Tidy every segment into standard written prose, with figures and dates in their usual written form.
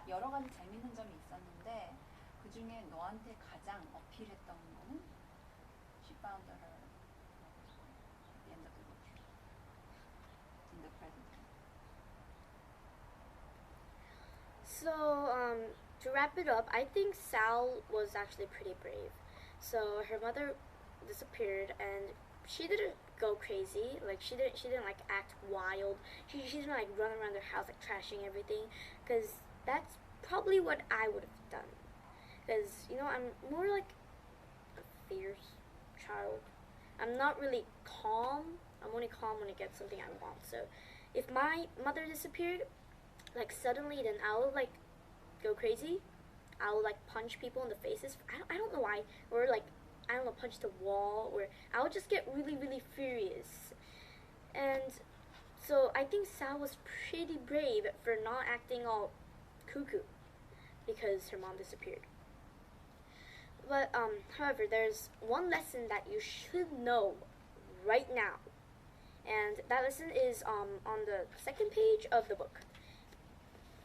여러 가지 재밌는 점이 있었는데 그 중에 너한테 가장 어필했던 거는 she found her at the end of the book in the present time. So, to wrap it up, I think Sal was actually pretty brave. So her mother disappeared, and she didn't go crazy. Like she didn't like act wild. She didn't like run around their house like trashing everything, because that's probably what I would have done. Because I'm more like a fierce child. I'm not really calm. I'm only calm when I get something I want. So if my mother disappeared, like suddenly, then I'll like go crazy. I'll like punch people in the faces. I don't know why. Or like, I don't know, punch the wall. Or I'll just get really, really furious. And so I think Sal was pretty brave for not acting all cuckoo because her mom disappeared. But however, there's one lesson that you should know right now. And that lesson is on the second page of the book.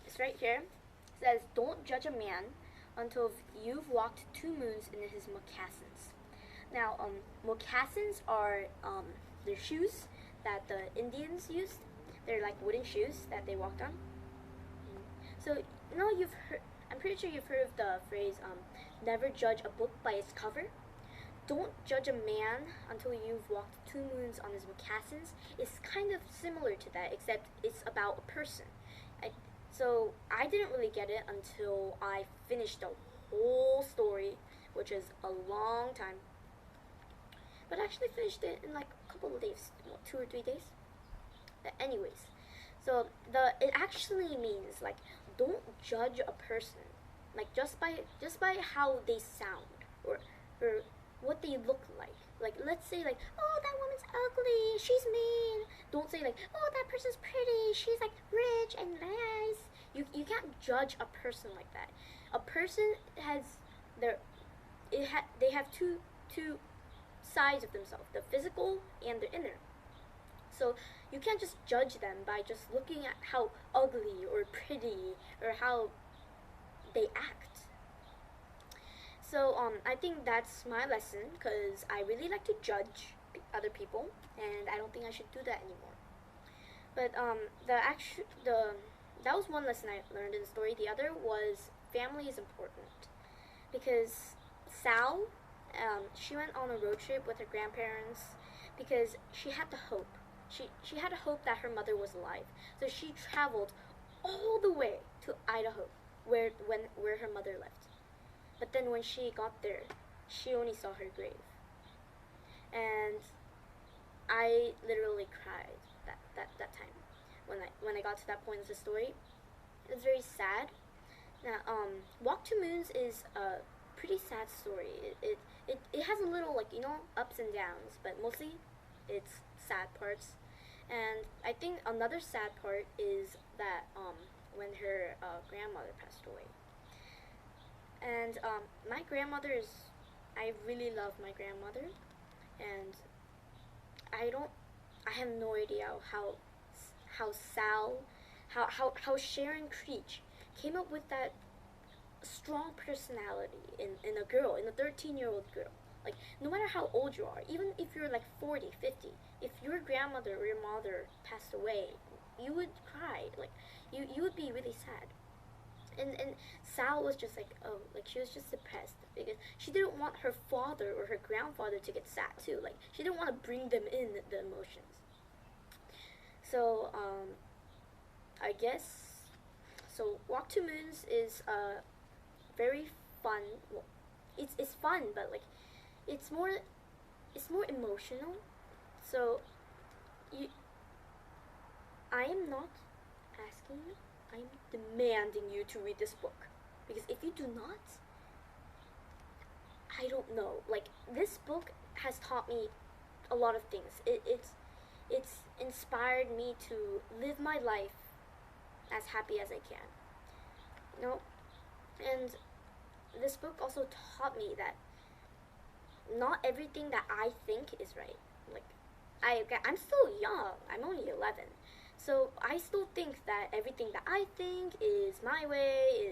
It's right here. It says, "Don't judge a man until you've walked 2 moons in his moccasins." Now, moccasins are they're shoes that the Indians used. They're like wooden shoes that they walked on. So, you've heard, I'm pretty sure you've heard of the phrase, never judge a book by its cover. Don't judge a man until you've walked 2 moons on his moccasins. It's kind of similar to that, except it's about a person. So I didn't really get it until I finished the whole story, which is a long time. But I actually finished it in like a couple of days, 2 or 3 days. But anyways, so it actually means like, don't judge a person like just by how they sound or what they look like. Like, let's say like, oh, that woman's ugly, she's mean. Don't say like, oh, that person's pretty, she's like rich and nice. You can't judge a person like that. A person has they have two sides of themselves, the physical and the inner. So you can't just judge them by just looking at how ugly or pretty or how they act. So I think that's my lesson, because I really like to judge other people, and I don't think I should do that anymore. But that was one lesson I learned in the story. The other was family is important, because Sal, she went on a road trip with her grandparents because she had the hope. She had a hope that her mother was alive. So she traveled all the way to Idaho, where her mother lived. But then when she got there, she only saw her grave. And I literally cried that time when I got to that point of the story. It was very sad. Now, Walk to Moons is a pretty sad story. It has a little like ups and downs, but mostly it's sad parts. And I think another sad part is that when her grandmother passed away. And my grandmother I really love my grandmother, and I have no idea how Sharon Creech came up with that strong personality in a girl, in a 13-year-old girl. Like, no matter how old you are, even if you're like 40, 50, if your grandmother or your mother passed away, you would cry. Like, you would be really sad. And Sal was just like, oh, like she was just depressed because she didn't want her father or her grandfather to get sad too. Like, she didn't want to bring them in the emotions. So I guess Walk to Moons is very fun. Well, it's fun, but like it's more emotional. So I am not asking you, I'm demanding you to read this book, because if you do not, I don't know. Like, this book has taught me a lot of things. It's inspired me to live my life as happy as I can. And this book also taught me that not everything that I think is right. Like, I'm still young. I'm only 11. So I still think that everything that I think is my way,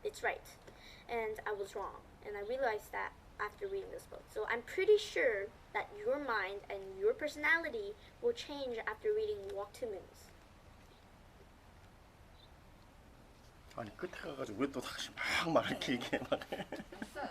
it's right, and I was wrong, and I realized that after reading this book. So I'm pretty sure that your mind and your personality will change after reading Walk to Moons. 아니 끝에 가가지고 왜 또 다시 막 말을 길게 막. 됐어.